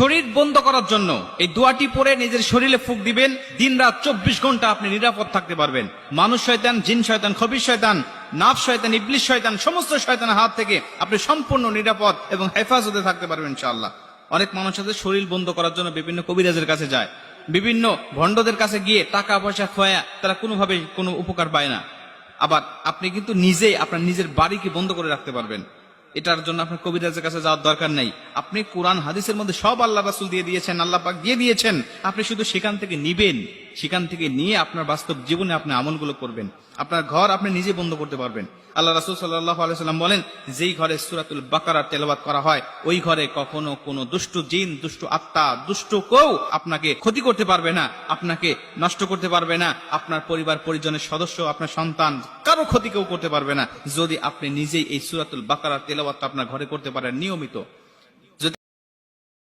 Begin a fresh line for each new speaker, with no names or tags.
শরীর বন্ধ করার জন্য এই দোয়াটি পড়ে নিজের শরীরে ফুঁক দিবেন। দিন রাত 24 ঘন্টা আপনি নিরাপদ থাকতে পারবেন। মানুষ শয়তান, জিন শয়তান, খবিশ শয়তান, নাফ শয়তান, ইবলিশ শয়তান, সমস্ত শয়তানের হাত থেকে আপনি সম্পূর্ণ নিরাপদ এবং হেফাজতে থাকতে পারবেন ইনশাআল্লাহ। অনেক মানুষ আছে শরীর বন্ধ করার জন্য বিভিন্ন কবিরাজের কাছে যায়, বিভিন্ন ভণ্ডদের কাছে গিয়ে টাকা পয়সা খোয়া, তারা কোনোভাবে কোনো উপকার পায় না। আবার আপনি কিন্তু নিজেই আপনার নিজের বাড়িকে বন্ধ করে রাখতে পারবেন। এটার জন্য আপনার কবিরাজের কাছে যাওয়ার দরকার নেই। আপনি কোরআন হাদিসের মধ্যে সব আল্লাহ রাসূল দিয়ে দিয়েছেন, আল্লাহ পাক দিয়ে দিয়েছেন। আপনি শুধু সেখান থেকে নিবেন, সেখান থেকে নিয়ে আপনার বাস্তব জীবনে আপনি আমলগুলো করবেন। আপনার ঘর আপনি নিজে বন্ধ করতে পারবেন। আল্লাহ রাসূল সাল্লাল্লাহু আলাইহি সাল্লাম বলেন, যেই ঘরে সূরাতুল বাকারা তেলাওয়াত করা হয় ওই ঘরে কখনো কোনো দুষ্ট জিন, দুষ্ট আত্মা, দুষ্ট কেউ আপনাকে ক্ষতি করতে পারবে না, আপনাকে নষ্ট করতে পারবে না। আপনার পরিবার পরিজনের সদস্য, আপনার সন্তান, কারো ক্ষতি কেউ করতে পারবে না, যদি আপনি নিজেই এই সূরাতুল বাকারা তেলাওয়াত আপনার ঘরে করতে পারেন নিয়মিত।